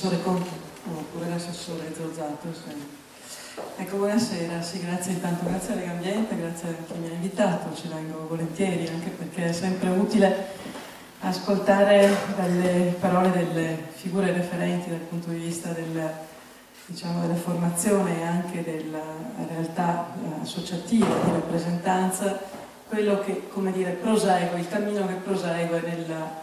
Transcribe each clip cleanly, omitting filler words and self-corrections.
l'assessore Conte oppure l'assessore Zozzato. Ecco, buonasera, sì, grazie intanto, grazie a Legambiente, grazie a chi mi ha invitato, ci vengo volentieri anche perché è sempre utile ascoltare dalle parole delle figure referenti dal punto di vista diciamo, della formazione e anche della realtà associativa di rappresentanza, quello che, come dire, prosegue, il cammino che prosegue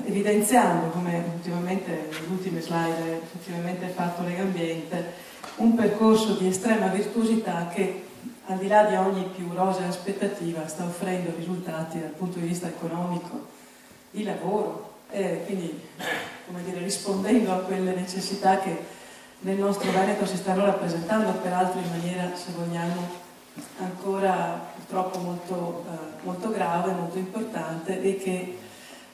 evidenziando, come ultimamente nelle ultime slide effettivamente ha fatto Legambiente, un percorso di estrema virtuosità che al di là di ogni più rosea aspettativa sta offrendo risultati dal punto di vista economico, di lavoro e quindi, come dire, rispondendo a quelle necessità che nel nostro Veneto si stanno rappresentando, peraltro in maniera, se vogliamo, ancora purtroppo molto grave, molto importante e che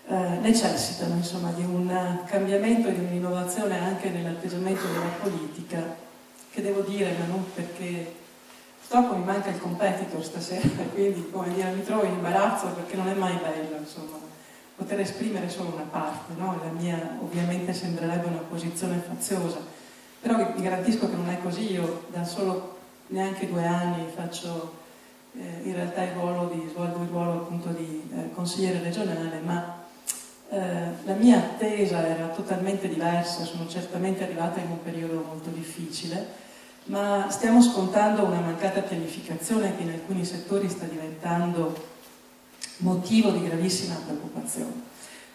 necessitano insomma di un cambiamento e di un'innovazione anche nell'atteggiamento della politica, che devo dire, ma non perché purtroppo mi manca il competitor stasera, quindi come dire, mi trovo in imbarazzo perché non è mai bello insomma poter esprimere solo una parte, no? La mia ovviamente sembrerebbe una posizione faziosa, però vi garantisco che non è così. Io da solo neanche 2 anni faccio in realtà svolgo il ruolo appunto di consigliere regionale, ma la mia attesa era totalmente diversa, sono certamente arrivata in un periodo molto difficile, ma stiamo scontando una mancata pianificazione che in alcuni settori sta diventando motivo di gravissima preoccupazione.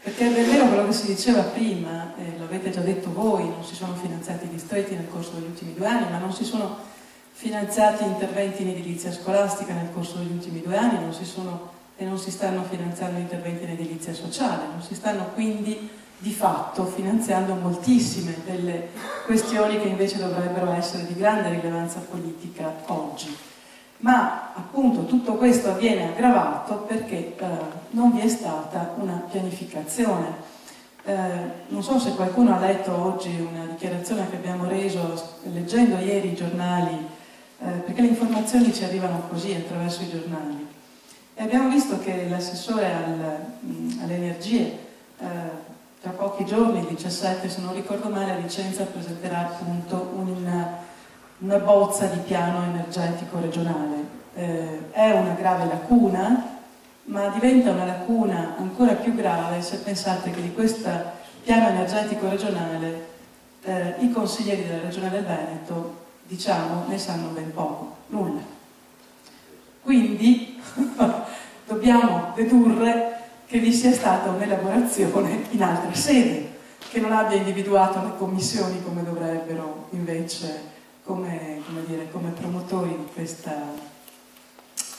Perché è vero quello che si diceva prima, l'avete già detto voi, non si sono finanziati i distretti nel corso degli ultimi 2 anni, ma non si sono finanziati interventi in edilizia scolastica nel corso degli ultimi 2 anni, non si stanno finanziando interventi in edilizia sociale, non si stanno quindi di fatto finanziando moltissime delle questioni che invece dovrebbero essere di grande rilevanza politica oggi. Ma appunto tutto questo avviene aggravato perché non vi è stata una pianificazione. Non so se qualcuno ha letto oggi una dichiarazione che abbiamo reso leggendo ieri i giornali, perché le informazioni ci arrivano così attraverso i giornali. E abbiamo visto che l'assessore alle energie tra pochi giorni, il 17 se non ricordo male, a Vicenza presenterà appunto una bozza di piano energetico regionale. È una grave lacuna, ma diventa una lacuna ancora più grave se pensate che di questo piano energetico regionale i consiglieri della Regione del Veneto, diciamo, ne sanno ben poco, nulla. Quindi dobbiamo dedurre che vi sia stata un'elaborazione in altra sede, che non abbia individuato le commissioni come dovrebbero invece, come promotori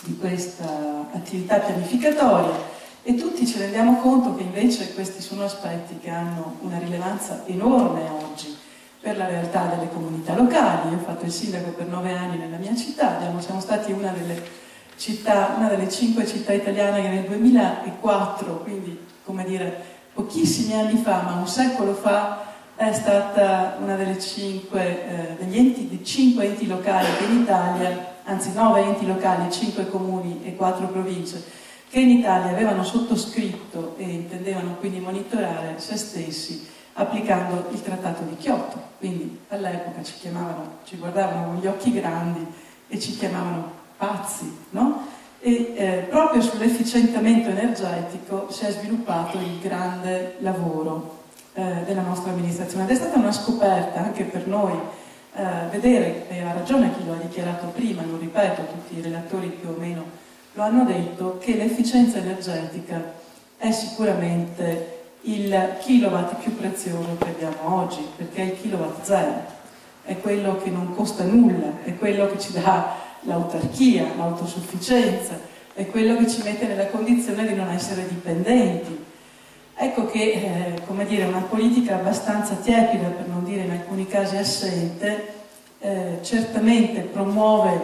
di questa attività pianificatoria, e tutti ci rendiamo conto che invece questi sono aspetti che hanno una rilevanza enorme oggi per la realtà delle comunità locali. Io ho fatto il sindaco per 9 anni nella mia città, siamo stati una delle 5 città italiane che nel 2004, quindi come dire pochissimi anni fa, ma un secolo fa, è stata una delle 5 enti locali che in Italia, anzi 9 enti locali, 5 comuni e 4 province, che in Italia avevano sottoscritto e intendevano quindi monitorare se stessi applicando il Trattato di Kyoto. Quindi all'epoca ci guardavano con gli occhi grandi e ci chiamavano pazzi, no? E proprio sull'efficientamento energetico si è sviluppato il grande lavoro della nostra amministrazione, ed è stata una scoperta anche per noi vedere, e ha ragione chi lo ha dichiarato prima, non ripeto, tutti i relatori più o meno lo hanno detto, che l'efficienza energetica è sicuramente il kilowatt più prezioso che abbiamo oggi, perché è il kilowatt zero, è quello che non costa nulla, è quello che ci dà l'autarchia, l'autosufficienza, è quello che ci mette nella condizione di non essere dipendenti. Ecco che, come dire, una politica abbastanza tiepida, per non dire in alcuni casi assente, certamente promuove,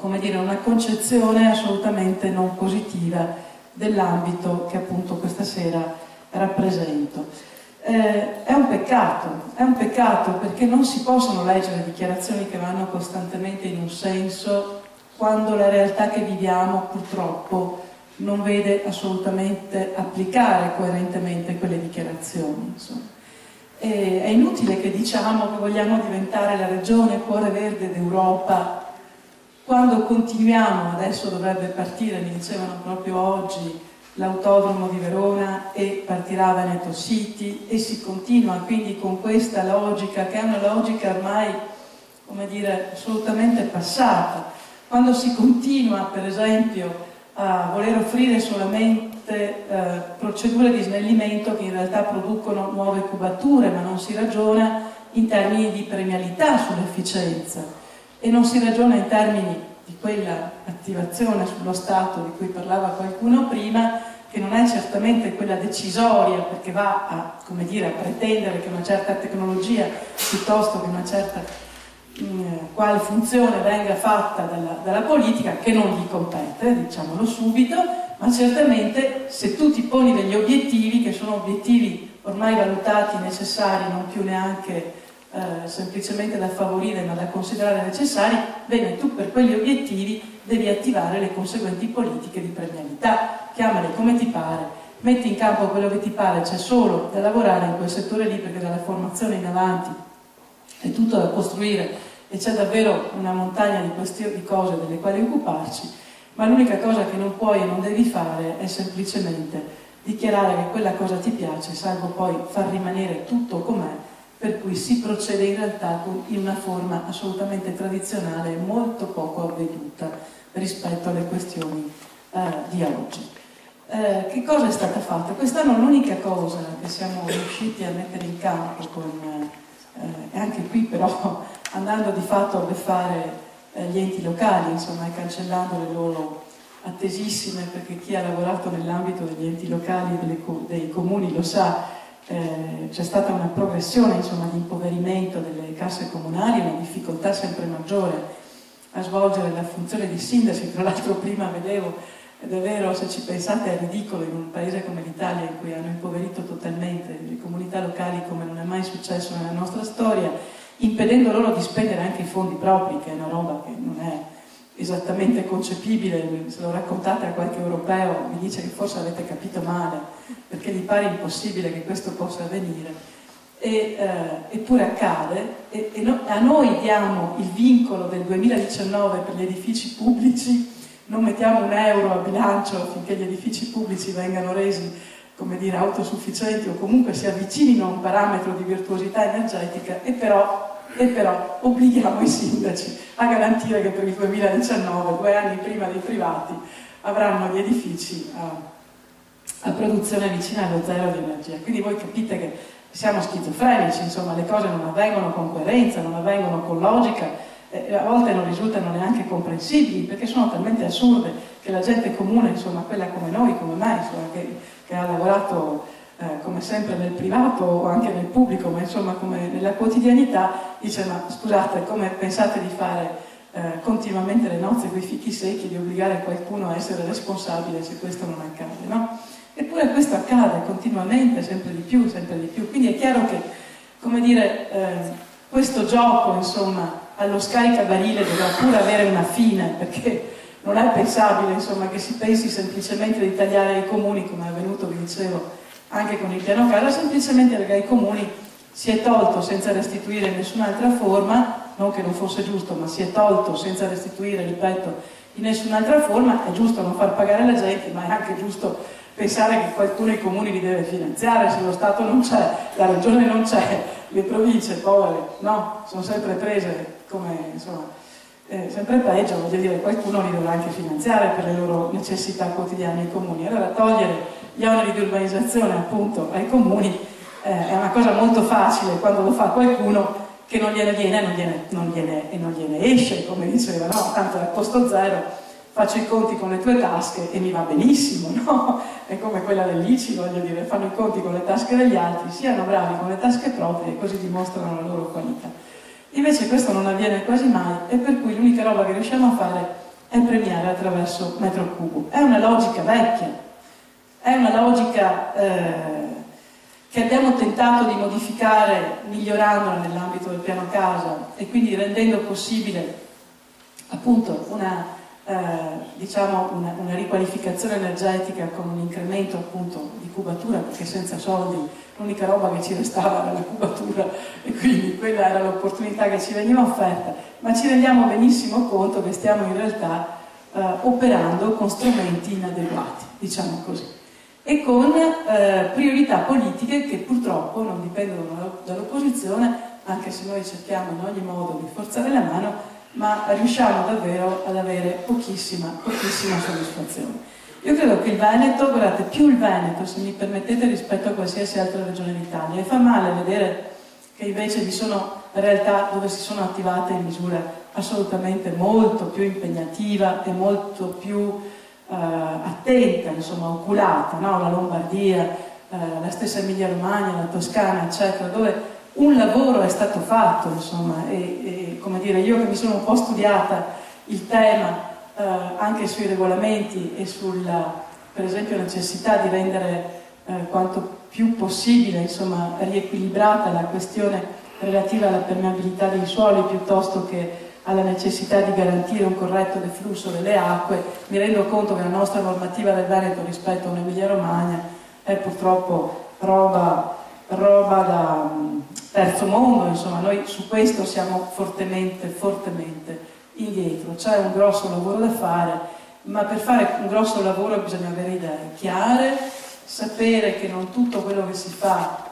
come dire, una concezione assolutamente non positiva dell'ambito che appunto questa sera rappresento. È un peccato perché non si possono leggere dichiarazioni che vanno costantemente in un senso quando la realtà che viviamo purtroppo non vede assolutamente applicare coerentemente quelle dichiarazioni, insomma. inutile che diciamo che vogliamo diventare la regione cuore verde d'Europa quando continuiamo, adesso dovrebbe partire, mi dicevano proprio oggi, l'autodromo di Verona e partirà Veneto City e si continua quindi con questa logica che è una logica ormai, come dire, assolutamente passata. Quando si continua, per esempio, a voler offrire solamente procedure di snellimento che in realtà producono nuove cubature, ma non si ragiona in termini di premialità sull'efficienza e non si ragiona in termini di quella attivazione sullo Stato di cui parlava qualcuno prima, che non è certamente quella decisoria, perché va a, come dire, a pretendere che una certa tecnologia piuttosto che una certa quale funzione venga fatta dalla politica, che non gli compete, diciamolo subito, ma certamente se tu ti poni degli obiettivi che sono obiettivi ormai valutati necessari, non più neanche semplicemente da favorire ma da considerare necessari, bene, tu per quegli obiettivi devi attivare le conseguenti politiche di premialità, chiamale come ti pare, metti in campo quello che ti pare, c'è solo da lavorare in quel settore lì perché dalla formazione in avanti è tutto da costruire e c'è davvero una montagna di cose delle quali occuparci, ma l'unica cosa che non puoi e non devi fare è semplicemente dichiarare che quella cosa ti piace, salvo poi far rimanere tutto com'è, per cui si procede in realtà in una forma assolutamente tradizionale e molto poco avveduta rispetto alle questioni di oggi. Che cosa è stata fatta? Quest'anno l'unica cosa che siamo riusciti a mettere in campo e anche qui però andando di fatto a beffare gli enti locali, insomma, e cancellando le loro attesissime, perché chi ha lavorato nell'ambito degli enti locali dei comuni lo sa, c'è stata una progressione, insomma, di impoverimento delle casse comunali, una difficoltà sempre maggiore a svolgere la funzione di sindaci. Tra l'altro prima vedevo, ed è vero, se ci pensate è ridicolo in un paese come l'Italia in cui hanno impoverito totalmente le comunità locali come non è mai successo nella nostra storia, impedendo loro di spendere anche i fondi propri, che è una roba che non è esattamente concepibile. Se lo raccontate a qualche europeo vi dice che forse avete capito male, perché gli pare impossibile che questo possa avvenire, eppure accade, a noi diamo il vincolo del 2019 per gli edifici pubblici, non mettiamo un euro a bilancio affinché gli edifici pubblici vengano resi, come dire, autosufficienti o comunque si avvicinino a un parametro di virtuosità energetica, e però obblighiamo i sindaci a garantire che per il 2019, 2 anni prima dei privati, avranno gli edifici a produzione vicina allo zero di energia. Quindi voi capite che siamo schizofrenici, insomma, le cose non avvengono con coerenza, non avvengono con logica, a volte non risultano neanche comprensibili, perché sono talmente assurde che la gente comune, insomma, quella come noi, come me, insomma, che ha lavorato come sempre nel privato o anche nel pubblico, ma insomma come nella quotidianità, dice: ma scusate, come pensate di fare continuamente le nozze con i fichi secchi, di obbligare qualcuno a essere responsabile se questo non accade, no? Eppure questo accade continuamente, sempre di più, quindi è chiaro che, come dire, questo gioco, insomma, allo scaricabarile dovrà pure avere una fine, perché non è pensabile, insomma, che si pensi semplicemente di tagliare i comuni, come è avvenuto, vi dicevo, anche con il piano casa, semplicemente perché ai comuni si è tolto senza restituire in nessun'altra forma, non che non fosse giusto, ma si è tolto senza restituire, ripeto, in nessun'altra forma. È giusto non far pagare la gente, ma è anche giusto pensare che qualcuno i comuni li deve finanziare. Se lo Stato non c'è, la regione non c'è, le province povere, no, sono sempre prese come, insomma, sempre peggio, voglio dire, qualcuno li dovrà anche finanziare per le loro necessità quotidiane i comuni. Allora togliere gli oneri di urbanizzazione appunto ai comuni è una cosa molto facile quando lo fa qualcuno che non gliene viene e non gliene esce, come diceva, no? Tanto è a costo zero, faccio i conti con le tue tasche e mi va benissimo, no? È come quella dell'ICI, voglio dire, fanno i conti con le tasche degli altri, siano bravi con le tasche proprie e così dimostrano la loro qualità. Invece questo non avviene quasi mai, e per cui l'unica roba che riusciamo a fare è premiare attraverso metro cubo. È una logica vecchia, è una logica che abbiamo tentato di modificare migliorandola nell'ambito del piano casa e quindi rendendo possibile appunto una diciamo una riqualificazione energetica con un incremento appunto di cubatura, perché senza soldi l'unica roba che ci restava era la cubatura e quindi quella era l'opportunità che ci veniva offerta, ma ci rendiamo benissimo conto che stiamo in realtà operando con strumenti inadeguati, diciamo così, e con priorità politiche che purtroppo non dipendono dall'opposizione, anche se noi cerchiamo in ogni modo di forzare la mano, ma riusciamo davvero ad avere pochissima soddisfazione. Io credo che il Veneto, guardate, più il Veneto, se mi permettete, rispetto a qualsiasi altra regione d'Italia, e fa male vedere che invece vi sono realtà dove si sono attivate in misura assolutamente molto più impegnativa e molto più attenta, insomma, oculata, no? La Lombardia, la stessa Emilia-Romagna, la Toscana, eccetera, dove un lavoro è stato fatto, insomma, e come dire, io che mi sono un po' studiata il tema anche sui regolamenti e sulla, per esempio, necessità di rendere quanto più possibile, insomma, riequilibrata la questione relativa alla permeabilità dei suoli piuttosto che alla necessità di garantire un corretto deflusso delle acque, mi rendo conto che la nostra normativa del Veneto rispetto a un'Emilia Romagna è purtroppo roba da terzo mondo, insomma, noi su questo siamo fortemente indietro. C'è un grosso lavoro da fare, ma per fare un grosso lavoro bisogna avere idee chiare, sapere che non tutto quello che si fa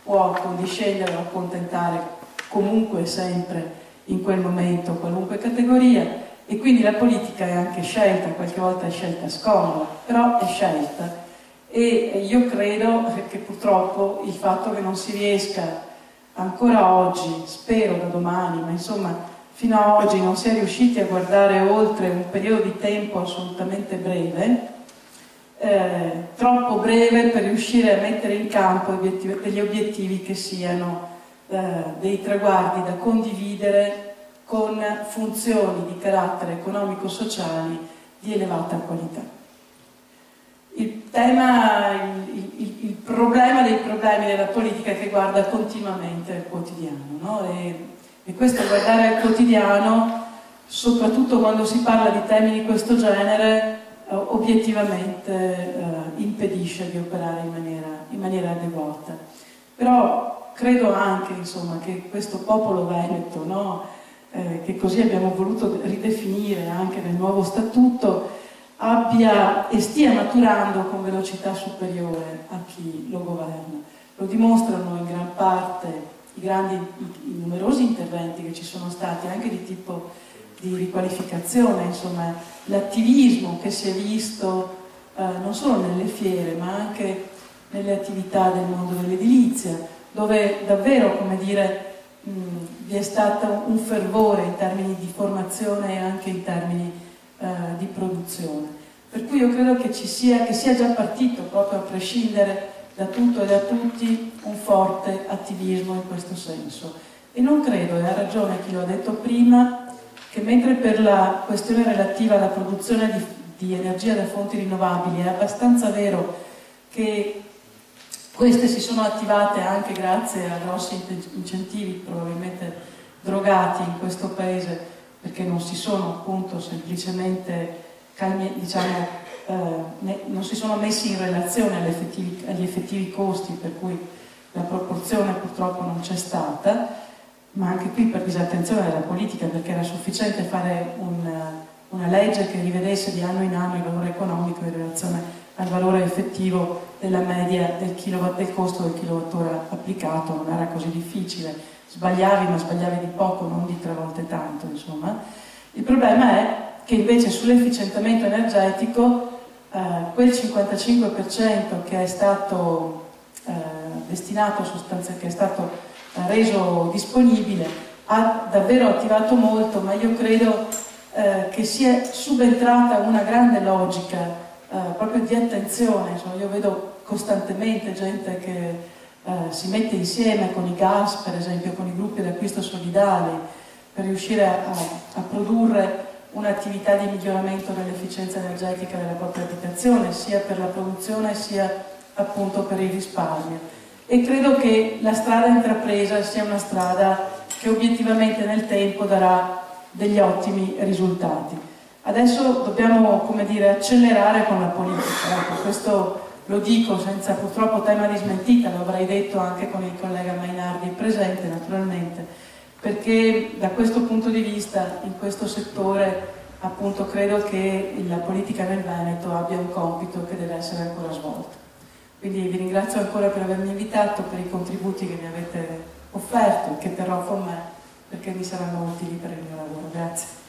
può condiscendere o accontentare comunque e sempre in quel momento qualunque categoria, e quindi la politica è anche scelta, qualche volta è scelta scomoda, però è scelta. E io credo che purtroppo il fatto che non si riesca ancora oggi, spero da domani, ma insomma fino ad oggi non si è riusciti a guardare oltre un periodo di tempo assolutamente breve, troppo breve per riuscire a mettere in campo degli obiettivi che siano dei traguardi da condividere con funzioni di carattere economico-sociali di elevata qualità. Il problema dei problemi della politica è che guarda continuamente al quotidiano, no? E questo guardare al quotidiano, soprattutto quando si parla di temi di questo genere, obiettivamente impedisce di operare in maniera adeguata. Però credo anche, insomma, che questo popolo veneto, no? Che così abbiamo voluto ridefinire anche nel nuovo statuto, abbia e stia maturando con velocità superiore a chi lo governa. Lo dimostrano in gran parte i numerosi interventi che ci sono stati, anche di tipo di riqualificazione, insomma, l'attivismo che si è visto non solo nelle fiere, ma anche nelle attività del mondo dell'edilizia, dove davvero, come dire, vi è stato un fervore in termini di formazione e anche in termini di produzione. Per cui io credo che sia già partito, proprio a prescindere da tutto e da tutti, un forte attivismo in questo senso. E non credo, e ha ragione chi lo ha detto prima, che mentre per la questione relativa alla produzione di energia da fonti rinnovabili è abbastanza vero che queste si sono attivate anche grazie a grossi incentivi, probabilmente drogati in questo paese, perché non si sono appunto semplicemente, non si sono messi in relazione agli effettivi costi, per cui la proporzione purtroppo non c'è stata, ma anche qui per disattenzione della politica, perché era sufficiente fare una legge che rivedesse di anno in anno il valore economico in relazione al valore effettivo della media del costo del kilowattora applicato, non era così difficile. Sbagliavi, ma sbagliavi di poco, non di 3 volte tanto, insomma. Il problema è che invece sull'efficientamento energetico quel 55% che è stato destinato, che è stato reso disponibile, ha davvero attivato molto, ma io credo che sia subentrata una grande logica proprio di attenzione. Insomma, io vedo costantemente gente che si mette insieme con i gas, per esempio, con i gruppi d'acquisto solidali, per riuscire a produrre un'attività di miglioramento dell'efficienza energetica della propria abitazione, sia per la produzione sia appunto per il risparmio. E credo che la strada intrapresa sia una strada che obiettivamente nel tempo darà degli ottimi risultati. Adesso dobbiamo, come dire, accelerare con la politica. Ecco, questo lo dico senza purtroppo tema di smentita, lo avrei detto anche con il collega Mainardi presente naturalmente, perché da questo punto di vista, in questo settore, appunto credo che la politica nel Veneto abbia un compito che deve essere ancora svolto. Quindi vi ringrazio ancora per avermi invitato, per i contributi che mi avete offerto, che terrò con me, perché mi saranno utili per il mio lavoro. Grazie.